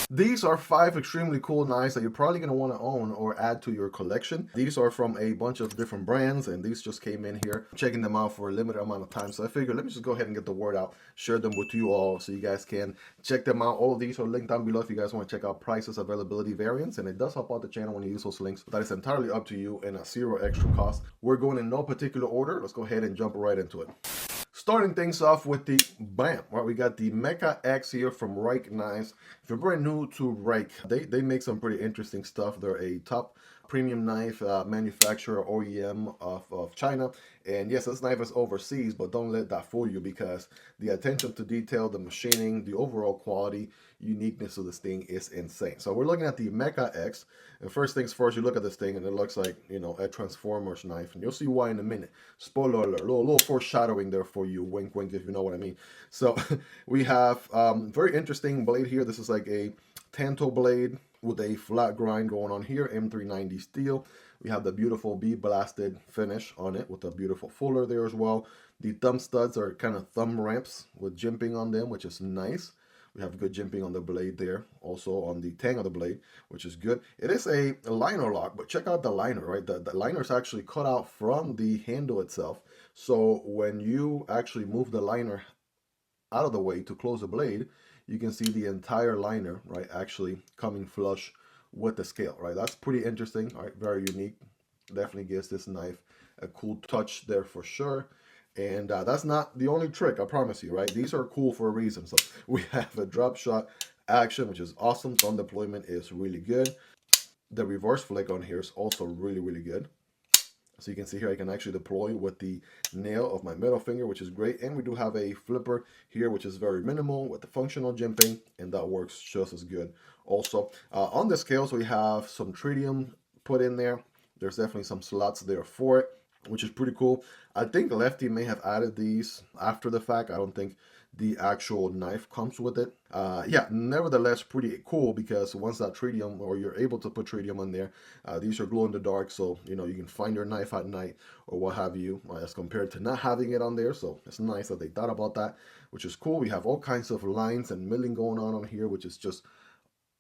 These are 5 extremely cool knives that you're probably going to want to own or add to your collection. These are from a bunch of different brands, and these just came in here. I'm checking them out for a limited amount of time, so I figured let me just go ahead and get the word out, share them with you all so you guys can check them out. All of these are linked down below if you guys want to check out prices, availability, variants, and it does help out the channel when you use those links. That is entirely up to you and at zero extra cost. We're going in no particular order. Let's go ahead and jump right into it. Starting things off with the bam, right? We got the Mecha X here from Rike Knives. If you're brand new to Rike, they make some pretty interesting stuff. They're a top premium knife manufacturer, OEM of China. And yes, this knife is overseas, but don't let that fool you because the attention to detail, the machining, the overall quality, uniqueness of this thing is insane. So we're looking at the Mecha X. And first things first, you look at this thing and it looks like, you know, a Transformers knife. And you'll see why in a minute. Spoiler alert, little foreshadowing there for you. Wink, wink, if you know what I mean. So we have very interesting blade here. This is like a Tanto blade with a flat grind going on here, M390 steel. We have the beautiful bead blasted finish on it with a beautiful fuller there as well. The thumb studs are kind of thumb ramps with jimping on them, which is nice. We have good jimping on the blade there, also on the tang of the blade, which is good. It is a liner lock, but check out the liner, right? The liner is actually cut out from the handle itself. So when you actually move the liner out of the way to close the blade, you can see the entire liner, right, actually coming flush with the scale, right? That's pretty interesting, right? Very unique. Definitely gives this knife a cool touch there for sure. And that's not the only trick, I promise you, right? These are cool for a reason. So we have a drop shot action, which is awesome. Thumb deployment is really good. The reverse flick on here is also really, really good. So you can see here I can actually deploy with the nail of my middle finger, which is great. And we do have a flipper here, which is very minimal with the functional jimping, and that works just as good. Also, on the scales, we have some tritium put in there. There's definitely some slots there for it, which is pretty cool. I think Lefty may have added these after the fact. I don't think the actual knife comes with it. Yeah, nevertheless, pretty cool because once that tritium, or you're able to put tritium on there, these are glow in the dark, so you know you can find your knife at night or what have you, as compared to not having it on there. So it's nice that they thought about that, which is cool. We have all kinds of lines and milling going on here, which is just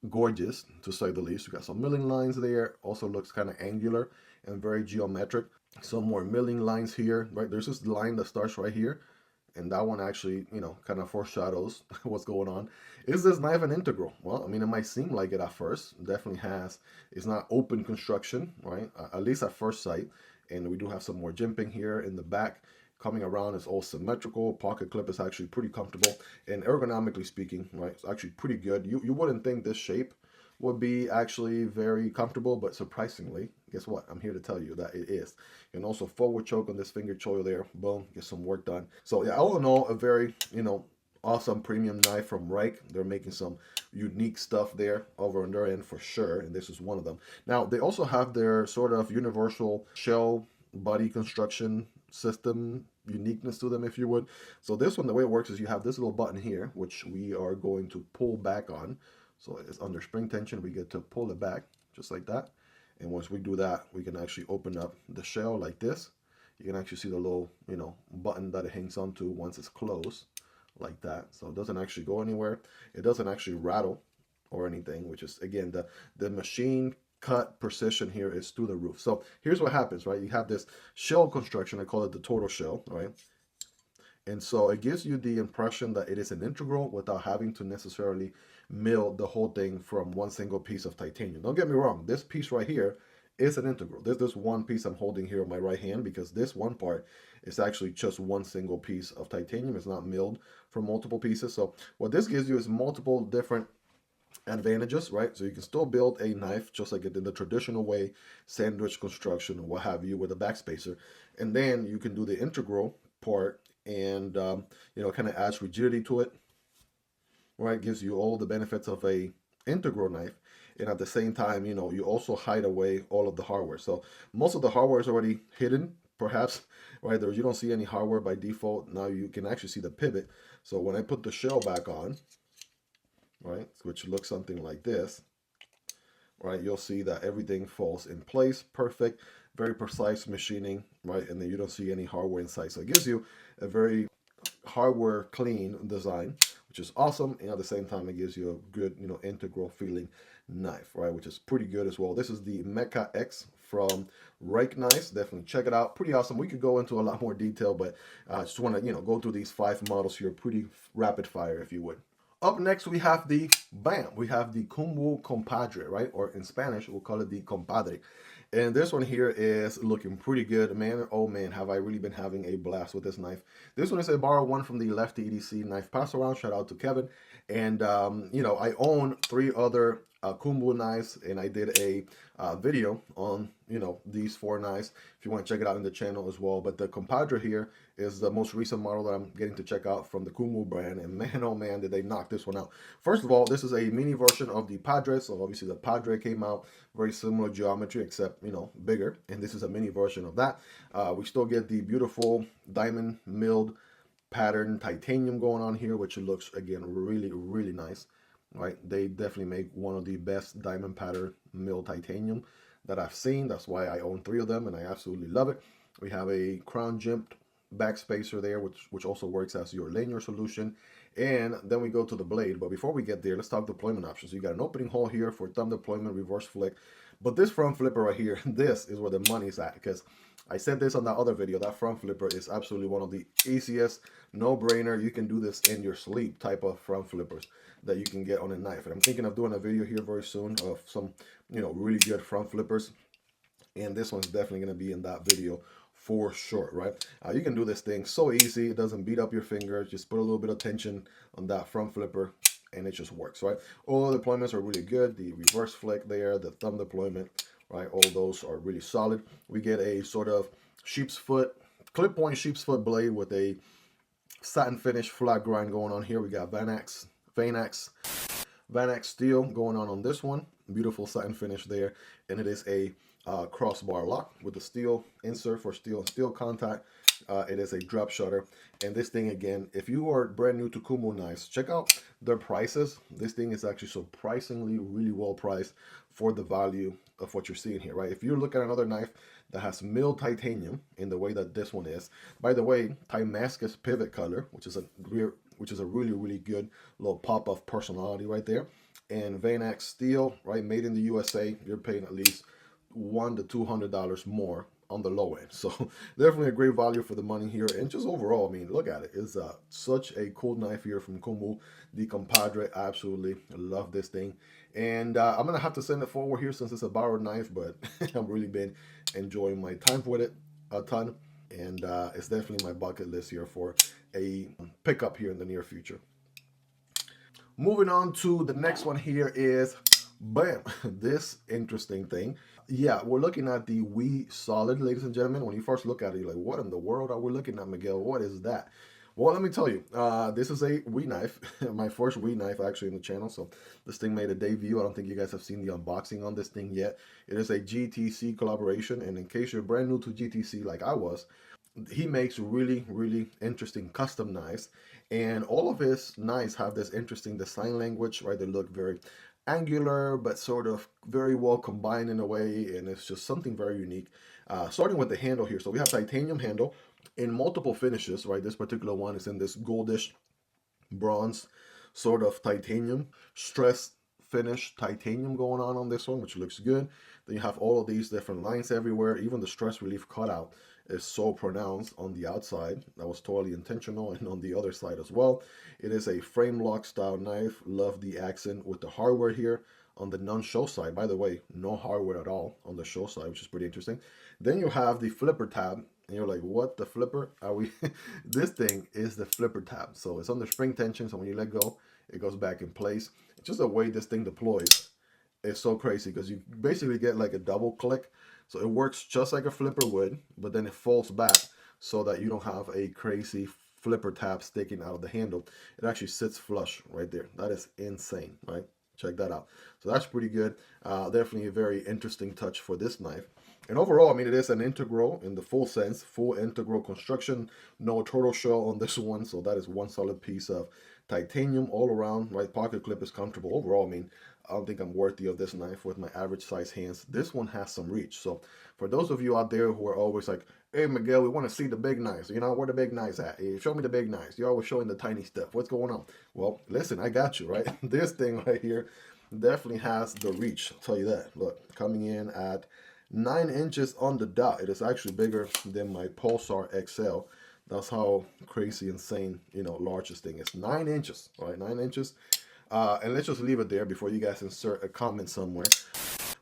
gorgeous to say the least. We got some milling lines there. Also looks kind of angular and very geometric. Some more milling lines here, right? There's this line that starts right here, and that one actually, you know, kind of foreshadows what's going on. Is this knife an integral? Well, I mean, it might seem like it at first. It definitely has. It's not open construction, right? At least at first sight. And we do have some more jimping here in the back. Coming around is all symmetrical. Pocket clip is actually pretty comfortable. And ergonomically speaking, right, it's actually pretty good. You wouldn't think this shape would be actually very comfortable, but surprisingly, guess what? I'm here to tell you that it is. And also forward choke on this finger choil there. Boom, get some work done. So yeah, all in all, a very, you know, awesome premium knife from Rike. They're making some unique stuff there over on their end for sure, and this is one of them. Now, they also have their sort of universal shell body construction system uniqueness to them, if you would. So this one, the way it works is you have this little button here, which we are going to pull back on. So it's under spring tension. We get to pull it back just like that. And once we do that, we can actually open up the shell like this. You can actually see the little, you know, button that it hangs onto once it's closed like that. So it doesn't actually go anywhere. It doesn't actually rattle or anything, which is, again, the machine cut precision here is through the roof. So here's what happens, right? You have this shell construction. I call it the total shell, right? And so it gives you the impression that it is an integral without having to necessarily mill the whole thing from one single piece of titanium. Don't get me wrong, this piece right here is an integral. There's this one piece I'm holding here on my right hand because this one part is actually just one single piece of titanium. It's not milled from multiple pieces. So what this gives you is multiple different advantages, right? So you can still build a knife just like it in the traditional way, sandwich construction or what have you with a backspacer. And then you can do the integral part and, you know, kind of adds rigidity to it, right? Gives you all the benefits of a integral knife. And at the same time, you know, you also hide away all of the hardware. So most of the hardware is already hidden, perhaps, right? There, you don't see any hardware by default. Now you can actually see the pivot. So when I put the shell back on, right, which looks something like this, right, you'll see that everything falls in place, perfect, very precise machining, right, and then you don't see any hardware inside. So it gives you a very hardware clean design which is awesome. And at the same time, it gives you a good, you know, integral feeling knife, right? Which is pretty good as well. This is the Mecha X from WeKnife. Definitely check it out. Pretty awesome. We could go into a lot more detail, but I just want to, you know, go through these 5 models here pretty rapid fire, if you would. Up next, we have the we have the Kumu Compadre, right? Or in Spanish, we'll call it the Compadre. And this one here is looking pretty good. Man, oh man, have I really been having a blast with this knife. This one is a borrowed one from the Lefty EDC knife pass around. Shout out to Kevin. And, you know, I own 3 other Kumu knives, and I did a video on, you know, these 4 knives if you want to check it out in the channel as well. But the Compadre here is the most recent model that I'm getting to check out from the Kumu brand, and man, oh man, did they knock this one out. First of all, this is a mini version of the Padre, so obviously the Padre came out very similar geometry, except, you know, bigger, and this is a mini version of that. We still get the beautiful diamond milled pattern titanium going on here, which looks, again, really, really nice. Right, they definitely make one of the best diamond pattern milled titanium that I've seen. That's why I own 3 of them, and I absolutely love it. We have a crown jimped back spacer there, which also works as your linear solution. And then we go to the blade. But before we get there, let's talk deployment options. You got an opening hole here for thumb deployment, reverse flick. But this front flipper right here, this is where the money's at, because I said this on that other video. That front flipper is absolutely one of the easiest, no-brainer. You can do this in your sleep type of front flippers that you can get on a knife. And I'm thinking of doing a video here very soon of some, you know, really good front flippers. And this one's definitely going to be in that video for sure, right? You can do this thing so easy. It doesn't beat up your fingers. Just put a little bit of tension on that front flipper, and it just works, right? All the deployments are really good. The reverse flick there, the thumb deployment, right? All those are really solid. We get a sort of sheep's foot, clip point sheep's foot blade with a satin finish flat grind going on here. We got Vanax steel going on this one. Beautiful satin finish there, and it is a crossbar lock with the steel insert for steel and steel contact. It is a drop shutter, and this thing, again, if you are brand new to Kumu knives, check out their prices. This thing is actually surprisingly really well priced for the value of what you're seeing here, right? If you look at another knife that has milled titanium in the way that this one is, by the way, Damascus pivot color, which is a really, really good little pop of personality right there, and Vanax steel, right, made in the USA, you're paying at least $100 to $200 more on the low end. So definitely a great value for the money here. And just overall, I mean, look at it. It's such a cool knife here from Kumu, the Compadre. I absolutely love this thing. And I'm going to have to send it forward here since it's a borrowed knife, but I've really been enjoying my time with it a ton. And it's definitely my bucket list here for a pickup here in the near future. Moving on to the next one here is, bam, this interesting thing. Yeah, we're looking at the Solid, ladies and gentlemen. When you first look at it, you're like, what in the world are we looking at, Miguel? What is that? Well, let me tell you, this is a knife, my first knife actually in the channel. So this thing made a debut. I don't think you guys have seen the unboxing on this thing yet. It is a GTC collaboration. And in case you're brand new to GTC like I was, he makes really, really interesting custom knives. And all of his knives have this interesting design language, right? They look very angular, but sort of very well combined in a way, and it's just something very unique. Starting with the handle here, so we have titanium handle in multiple finishes, right? This particular one is in this goldish bronze sort of titanium, stress finish titanium going on this one, which looks good. Then you have all of these different lines everywhere. Even the stress relief cutout is so pronounced on the outside. That was totally intentional, and on the other side as well. It is a frame lock style knife. Love the accent with the hardware here on the non-show side. By the way, no hardware at all on the show side, which is pretty interesting. Then you have the flipper tab, and you're like, what, the flipper? Are we? This thing is the flipper tab. So it's under spring tension, so when you let go, it goes back in place. It's just the way this thing deploys. It's so crazy because you basically get like a double click. So it works just like a flipper would, but then it folds back so that you don't have a crazy flipper tab sticking out of the handle. It actually sits flush right there. That is insane, right? Check that out. So that's pretty good. Definitely a very interesting touch for this knife. And overall, I mean, it is an integral in the full sense, full integral construction. No turtle shell on this one, so that is one solid piece of titanium all around, right? Pocket clip is comfortable. Overall, I mean, I don't think I'm worthy of this knife with my average size hands. This one has some reach. So for those of you out there who are always like, hey, Miguel, we want to see the big knives. You know, where the big knives at? Hey, show me the big knives. You're always showing the tiny stuff. What's going on? Well, listen, I got you, right? This thing right here definitely has the reach. I'll tell you that. Look, coming in at 9 inches on the dot. It is actually bigger than my Pulsar XL. That's how crazy, insane, you know, large this thing is. 9 inches, right? 9 inches. And let's just leave it there before you guys insert a comment somewhere.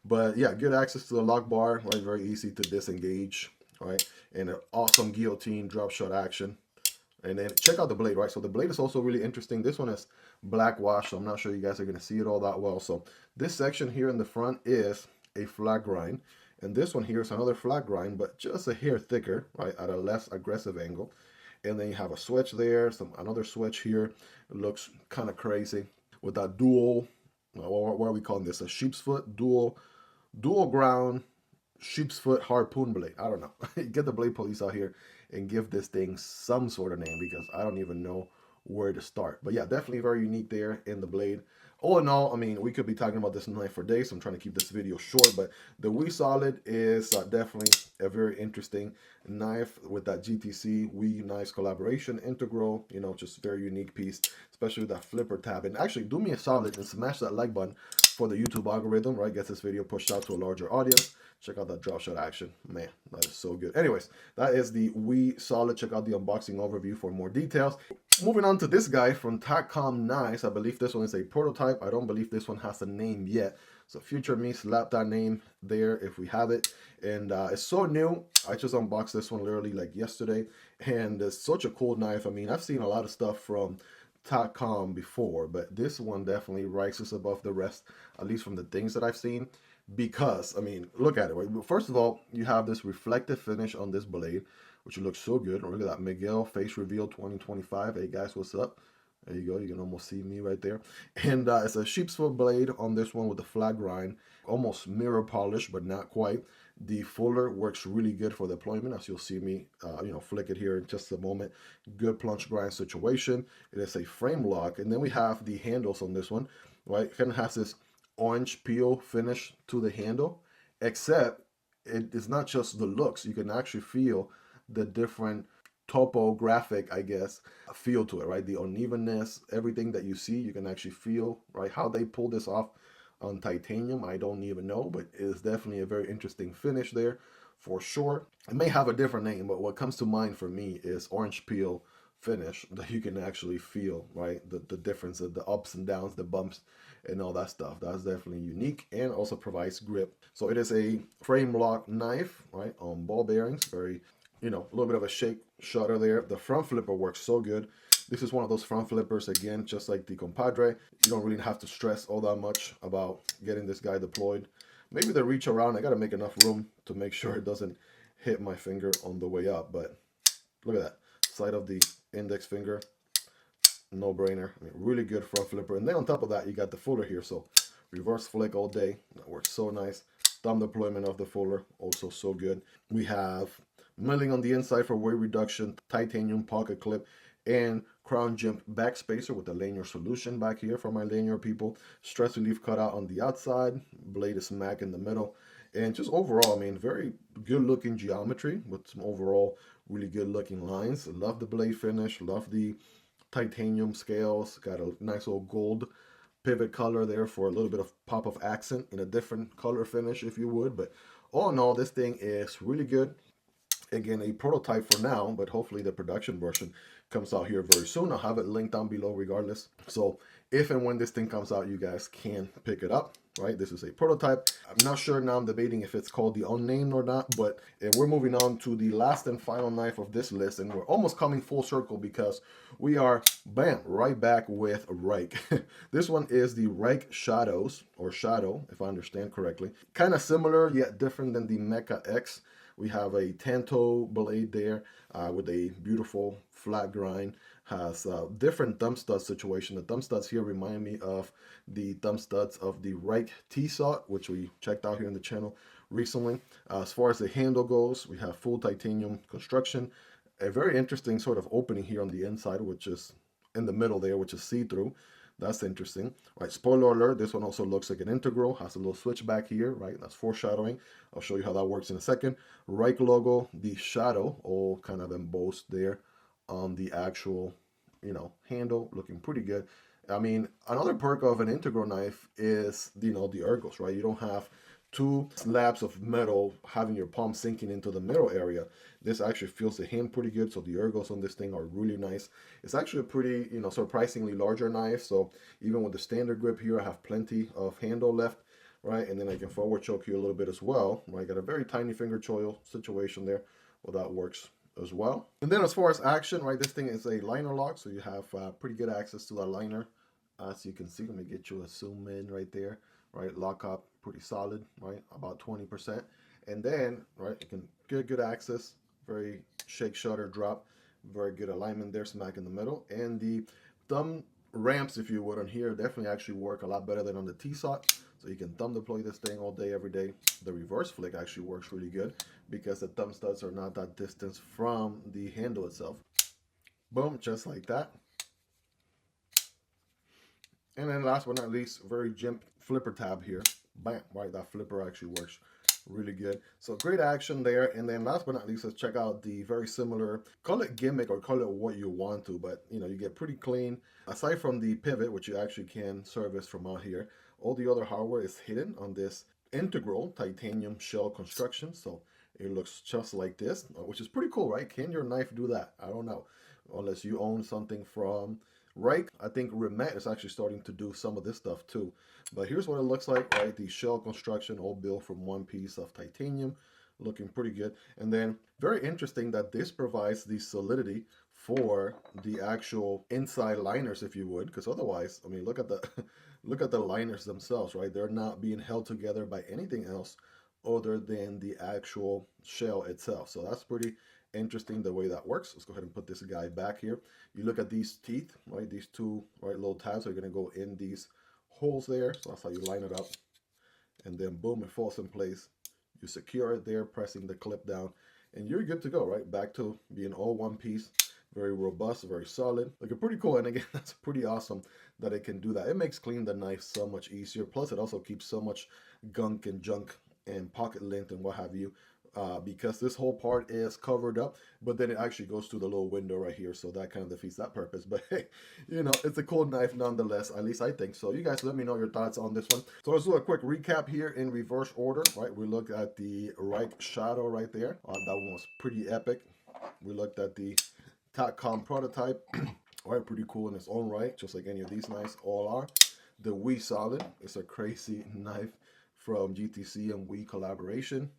But yeah, good access to the lock bar, right? Very easy to disengage, right? And an awesome guillotine drop shot action. And then check out the blade, right? So the blade is also really interesting. This one is black wash, so I'm not sure you guys are going to see it all that well. So this section here in the front is a flat grind. And this one here is another flat grind, but just a hair thicker, right? At a less aggressive angle. And then you have a switch there, another switch here. It looks kind of crazy with that dual, what are we calling this? A sheep's foot, dual ground sheep's foot harpoon blade. I don't know. Get the blade police out here and give this thing some sort of name, because I don't even know where to start. But yeah, definitely very unique there in the blade. All in all, I mean, we could be talking about this knife for days, so I'm trying to keep this video short, but the WeSolid is definitely a very interesting knife with that GTC WeKnife collaboration integral, you know, just very unique piece, especially with that flipper tab. And actually, do me a solid and smash that like button for the YouTube algorithm, right? Gets this video pushed out to a larger audience. Check out that drop shot action. Man, that is so good. Anyways, that is the WeSolid. Check out the unboxing overview for more details. Moving on to this guy from Taccom Knives. I believe this one is a prototype. I don't believe this one has a name yet. So future me, slap that name there if we have it. And it's so new. I just unboxed this one literally like yesterday. And it's such a cool knife. I mean, I've seen a lot of stuff from Taccom before, but this one definitely rises above the rest, at least from the things that I've seen. Because, I mean, look at it. Right? First of all, you have this reflective finish on this blade, which looks so good. Look at that, Miguel face reveal 2025. Hey guys, what's up? There you go. You can almost see me right there. And it's a sheep's foot blade on this one with a flat grind, almost mirror polish, but not quite. The fuller works really good for deployment, as you'll see me, you know, flick it here in just a moment. Good plunge grind situation. It is a frame lock, and then we have the handles on this one, right? It kind of has this orange peel finish to the handle, except it is not just the looks. You can actually feel the different topographic, I guess, feel to it, right? The unevenness, everything that you see, you can actually feel, right? How they pull this off on titanium, I don't even know, but it is definitely a very interesting finish there for sure. It may have a different name, but what comes to mind for me is orange peel finish, that you can actually feel, right? The difference of the ups and downs, the bumps, and all that stuff. That's definitely unique and also provides grip. So it is a frame lock knife, right? On ball bearings, very, you know, a little bit of a shake shutter there. The front flipper works so good. This is one of those front flippers, again, just like the Compadre. You don't really have to stress all that much about getting this guy deployed. Maybe the reach around, I gotta make enough room to make sure it doesn't hit my finger on the way up. But look at that, side of the index finger, no brainer. I mean, really good front flipper. And then on top of that, you got the fuller here, so reverse flick all day. That works so nice. Thumb deployment of the fuller, also so good. We have milling on the inside for weight reduction, titanium pocket clip, and crown jump back spacer with the lanyard solution back here for my lanyard people. Stress relief cutout on the outside, blade is smack in the middle. And just overall, I mean, very good looking geometry with some overall really good looking lines. Love the blade finish, love the titanium scales. Got a nice old gold pivot color there for a little bit of pop of accent in a different color finish, if you would. But all in all, this thing is really good. Again, a prototype for now, but hopefully the production version comes out here very soon. I'll have it linked down below regardless. So if and when this thing comes out, you guys can pick it up, right? This is a prototype. I'm not sure now, I'm debating if it's called the unnamed or not, but we're moving on to the last and final knife of this list, and we're almost coming full circle because we are, bam, right back with Rike. This one is the Rike Shadows, or Shadow, if I understand correctly. Kind of similar, yet different than the Mecha X. We have a tanto blade there with a beautiful flat grind. Has different thumb stud situation. The thumb studs here remind me of the thumb studs of the Rike T-Saw, which we checked out here on the channel recently. As far as the handle goes, we have full titanium construction. A very interesting sort of opening here on the inside, which is in the middle there, which is see-through. That's interesting. Right, spoiler alert, this one also looks like an integral, has a little switch back here, right? That's foreshadowing. I'll show you how that works in a second. Rike logo, the shadow, all kind of embossed there on the actual, you know, handle, looking pretty good. I mean, another perk of an integral knife is, you know, the ergos, right? You don't have two slabs of metal having your palm sinking into the middle area. This actually feels the hand pretty good, so the ergos on this thing are really nice. It's actually a pretty, you know, surprisingly larger knife, so even with the standard grip here, I have plenty of handle left, right? And then I can forward choke here a little bit as well, right? I got a very tiny finger choil situation there. Well, that works as well. And then as far as action, right, this thing is a liner lock, so you have pretty good access to that liner. As you can see, let me get you a zoom in right there, right? Lock up pretty solid, right? About 20%. And then, right, you can get good access, very shake, shutter, drop, very good alignment there, smack in the middle. And the thumb ramps, if you would, on here definitely actually work a lot better than on the T-Sock. So you can thumb deploy this thing all day, every day. The reverse flick actually works really good because the thumb studs are not that distance from the handle itself. Boom, just like that. And then last but not least, very gimp flipper tab here. Bam, right, that flipper actually works really good. So great action there. And then last but not least, let's check out the very similar, call it gimmick or call it what you want to, but you know, you get pretty clean. Aside from the pivot, which you actually can service from out here, all the other hardware is hidden on this integral titanium shell construction. So it looks just like this, which is pretty cool, right? Can your knife do that? I don't know, unless you own something from Rike. I think Reate is actually starting to do some of this stuff too. But here's what it looks like, right? The shell construction all built from one piece of titanium, looking pretty good. And then very interesting that this provides the solidity for the actual inside liners, if you would, because otherwise, I mean, look at the look at the liners themselves, right? They're not being held together by anything else other than the actual shell itself. So that's pretty interesting the way that works. Let's go ahead and put this guy back here. You look at these teeth, right? These two, right, little tabs are going to go in these holes there. So that's how you line it up. And then boom, it falls in place. You secure it there, pressing the clip down, and you're good to go, right? Back to being all one piece. Very robust, very solid. Looking pretty cool. And again, that's pretty awesome that it can do that. It makes cleaning the knife so much easier. Plus, it also keeps so much gunk and junk and pocket length and what have you, because this whole part is covered up, but then it actually goes through the little window right here, so that kind of defeats that purpose. But hey, you know, it's a cool knife nonetheless, at least I think so. You guys let me know your thoughts on this one. So let's do a quick recap here in reverse order, right? We looked at the Rike Shadow right there. That one was pretty epic. We looked at the Taccom prototype. All right, pretty cool in its own right, just like any of these knives all are. The WeKnife Solid is a crazy knife from GTC and We collaboration.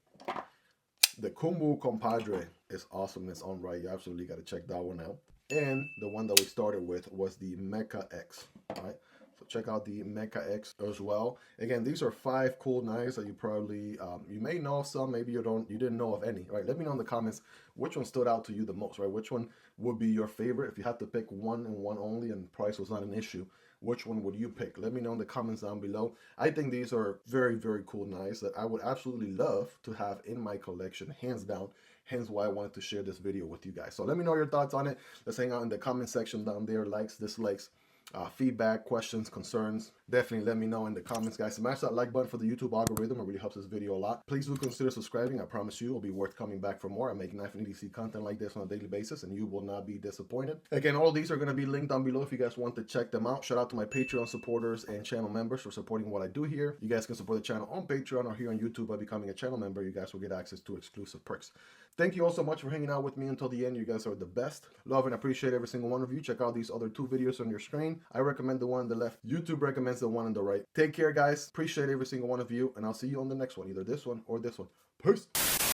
The Kumu Compadre is awesome in its own right. You absolutely got to check that one out. And the one that we started with was the Mecha X, right? So check out the Mecha X as well. Again, these are 5 cool knives that you probably, you may know of some, maybe you didn't know of any, right? Let me know in the comments which one stood out to you the most, right? Which one would be your favorite? If you had to pick one and one only and price was not an issue, which one would you pick? Let me know in the comments down below. I think these are very, very cool knives that I would absolutely love to have in my collection, hands down. Hence why I wanted to share this video with you guys. So let me know your thoughts on it. Let's hang out in the comment section down there. Likes, dislikes, feedback, questions, concerns. Definitely let me know in the comments, guys. Smash that like button for the YouTube algorithm. It really helps this video a lot. Please do consider subscribing. I promise you it'll be worth coming back for more. I make knife and EDC content like this on a daily basis, and you will not be disappointed. Again, all these are going to be linked down below if you guys want to check them out. Shout out to my Patreon supporters and channel members for supporting what I do here. You guys can support the channel on Patreon or here on YouTube by becoming a channel member. You guys will get access to exclusive perks. Thank you all so much for hanging out with me until the end. You guys are the best. Love and appreciate every single one of you. Check out these other 2 videos on your screen. I recommend the one on the left. YouTube recommends the one on the right. Take care, guys. Appreciate every single one of you, and I'll see you on the next one, either this one or this one. Peace.